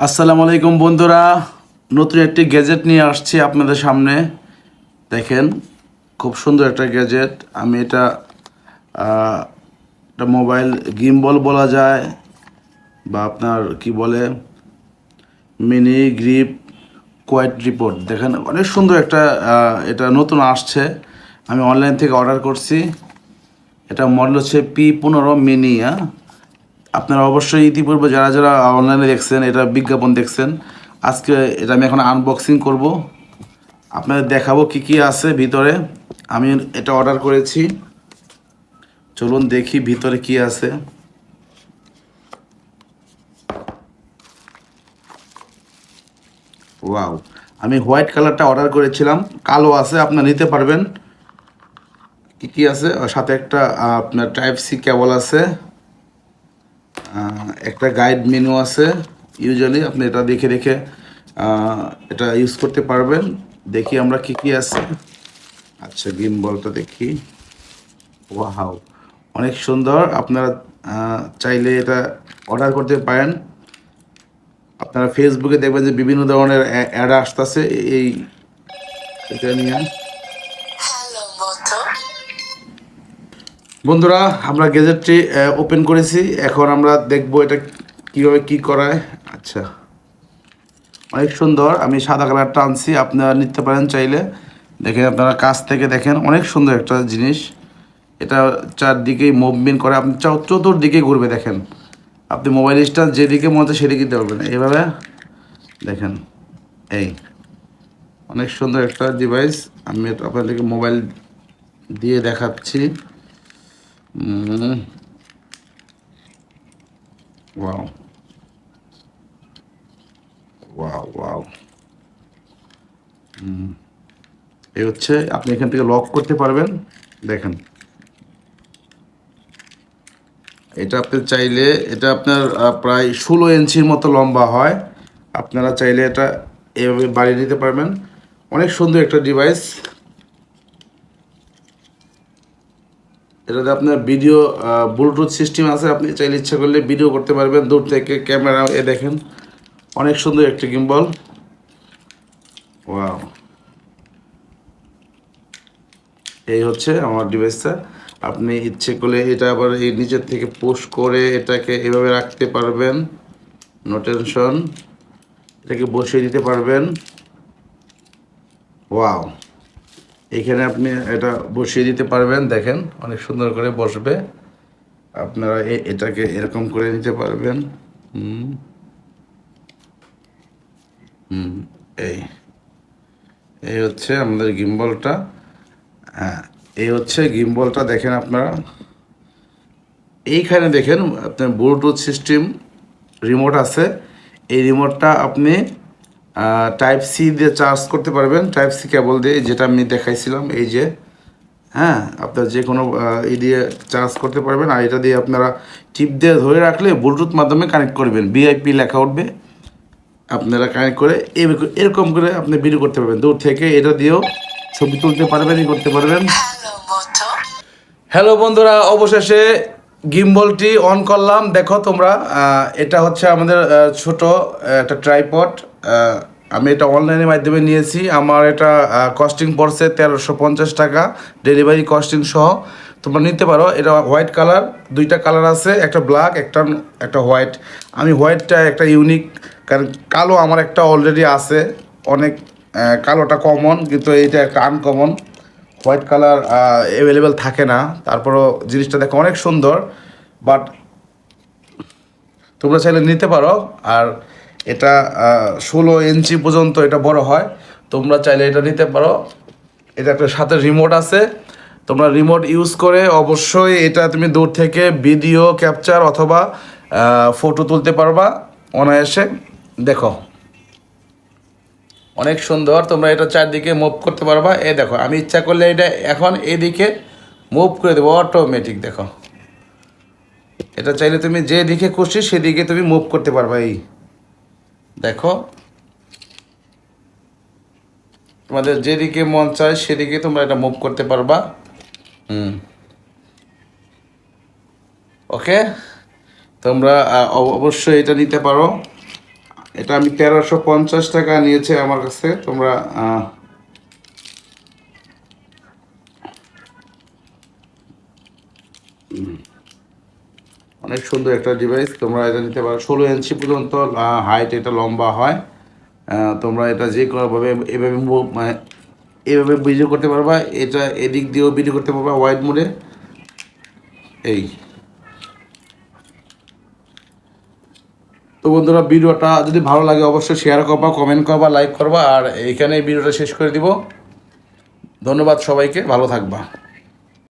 আসসালামু আলাইকুম বন্ধুরা, নতুন একটি গ্যাজেট নিয়ে আসছি আপনাদের সামনে। দেখেন, খুব সুন্দর একটা গ্যাজেট। আমি এটা মোবাইল গিম্বল বলা যায়, বা আপনার কি বলে, মিনি গ্রিপ কোয়াইট রিপোর্ট। দেখেন, অনেক সুন্দর একটা এটা নতুন আসছে। আমি অনলাইন থেকে অর্ডার করছি। এটা মডেল হচ্ছে P15 মিনি। আপনারা অবশ্যই ইতিপূর্বে যারা যারা অনলাইনে দেখছেন, এটা বিজ্ঞাপন দেখছেন, আজকে এটা আমি এখন আনবক্সিং করব, আপনাদের দেখাবো কি কি আছে ভিতরে। আমি এটা অর্ডার করেছি, চলুন দেখি ভিতরে কি আছে। ওয়াও, আমি হোয়াইট কালারটা অর্ডার করেছিলাম, কালো আছে, আপনারা নিতে পারবেন। কি কি আছে সাথে? একটা আপনার টাইপ সি কেবল আছে, একটা গাইড মেনু আছে। ইউজুয়ালি আপনি এটা দেখে দেখে এটা ইউজ করতে পারবেন। দেখি আমরা কি কি আছে। আচ্ছা, গিম্বলটা দেখি। ওয়াও, অনেক সুন্দর। আপনারা চাইলে এটা অর্ডার করতে পারেন। আপনারা ফেসবুকে দেখবেন যে বিভিন্ন ধরনের অ্যাড আসতেছে এই এটা নিয়ে। বন্ধুরা, আমরা গ্যাজেটটি ওপেন করেছি, এখন আমরা দেখব এটা কীভাবে কি করায়। আচ্ছা, অনেক সুন্দর। আমি সাদা কালারটা আনছি, আপনারা নিতে পারেন চাইলে। দেখেন, আপনারা কাছ থেকে দেখেন, অনেক সুন্দর একটা জিনিস। এটা চারদিকেই মুভমেন্ট করে, আপনি চতুর্দিকে ঘুরবে। দেখেন, আপনি মোবাইল স্ট্যান্ড যেদিকে মনে হচ্ছে সেদিকে দিতে পারবেন এইভাবে। দেখেন, এই অনেক সুন্দর একটা ডিভাইস। আমি আপনাদেরকে মোবাইল দিয়ে দেখাচ্ছি। ওয়াও ওয়াও ওয়াও, এই হচ্ছে, আপনি এখান থেকে লক করতে পারবেন। দেখেন, এটা আপনি চাইলে, এটা আপনার প্রায় 16 ইঞ্চির মতো লম্বা হয়। আপনারা চাইলে এটা এভাবে বাড়িয়ে নিতে পারবেন। অনেক সুন্দর একটা ডিভাইস। এটাতে আপনার ভিডিও ব্লুটুথ সিস্টেম আছে, আপনি চাইলে ইচ্ছা করলে ভিডিও করতে পারবেন দূর থেকে। ক্যামেরা দেখেন, অনেক সুন্দর একটা গিম্বল। ওয়াও, এই হচ্ছে আমার ডিভাইসটা। আপনি ইচ্ছে করলে এটা আবার এই নিচের থেকে পুশ করে এটাকে এভাবে রাখতে পারবেন, নো টেনশন। এটাকে বসিয়ে দিতে পারবেন। ওয়াও, এখানে আপনি এটা বসিয়ে দিতে পারবেন। দেখেন, অনেক সুন্দর করে বসবে। আপনারা এটাকে এরকম করে নিতে পারবেন। হুম হুম এই এই হচ্ছে আমাদের গিম্বলটা। হ্যাঁ, এই হচ্ছে গিম্বলটা। দেখেন আপনারা, এইখানে দেখেন আপনার ব্লুটুথ সিস্টেম রিমোট আছে। এই রিমোটটা আপনি টাইপ সি দিয়ে চার্জ করতে পারবেন, টাইপ সি কেবল দিয়ে, যেটা আমি দেখাইছিলাম। এই যে, হ্যাঁ, আপনার যে কোনো এই দিয়ে চার্জ করতে পারবেন। আর এটা দিয়ে আপনারা টিপ দিয়ে ধরে রাখলে ব্লুটুথ মাধ্যমে কানেক্ট করবেন, ভিআইপি লেখা উঠবে। আপনারা কানেক্ট করে এরকম করে আপনি ভিডিও করতে পারবেন দূর থেকে। এটা দিয়েও ছবি তুলতে পারবেন, করতে পারবেন। হ্যালো বন্ধুরা, অবশেষে গিম্বলটি অন করলাম। দেখো তোমরা, এটা হচ্ছে আমাদের ছোট একটা ট্রাইপড। আমি এটা অনলাইনের মাধ্যমে নিয়েছি। আমার এটা কস্টিং পড়ছে 1350 টাকা, ডেলিভারি কস্টিং সহ। তোমরা নিতে পারো। এটা হোয়াইট কালার, দুইটা কালার আছে, একটা ব্ল্যাক, একটা হোয়াইট। আমি হোয়াইটটা একটা ইউনিক, কারণ কালো আমার একটা অলরেডি আছে অনেক। কালোটা কমন, কিন্তু এইটা একটা আনকমন। হোয়াইট কালার অ্যাভেলেবেল থাকে না। তারপরও জিনিসটা দেখো অনেক সুন্দর। বাট তোমরা চাইলে নিতে পারো। আর এটা 16 ইঞ্চি পর্যন্ত এটা বড় হয়। তোমরা চাইলে এটা নিতে পারো। এটা একটা সাথে রিমোট আছে। তোমরা রিমোট ইউজ করে অবশ্যই এটা তুমি দূর থেকে ভিডিও ক্যাপচার অথবা ফটো তুলতে পারবা অনায়াসে। দেখো, অনেক সুন্দর। তোমরা এটা চারদিকে মুভ করতে পারবা। এই দেখো, আমি ইচ্ছা করলে এটা এখন এদিকে মুভ করে দেবো অটোমেটিক। দেখো, এটা চাইলে তুমি যে দিকে খুশি সেদিকে তুমি মুভ করতে পারবা। এই দেখো, তোমাদের যেদিকে মন চায় সেদিকে তোমরা এটা মুভ করতে পারবা। ওকে, তোমরা অবশ্যই এটা নিতে পারো। এটা আমি 1350 টাকা নিয়েছে আমার কাছে। তোমরা অনেক সুন্দর একটা ডিভাইস, তোমরা এটা নিতে পারো। 16 ইঞ্চি পর্যন্ত হাইট, এটা লম্বা হয়। তোমরা এটা যে কোনোভাবে এভাবে মানে এভাবে ভিডিও করতে পারবা, এটা এদিক দিয়েও ভিডিও করতে পারবা ওয়াইড মোডে। এই তো বন্ধুরা, ভিডিওটা যদি ভালো লাগে অবশ্যই শেয়ার করবা, কমেন্ট করবা, লাইক করবা। আর এইখানে ভিডিওটা শেষ করে দিব। ধন্যবাদ সবাইকে, ভালো থাকবা।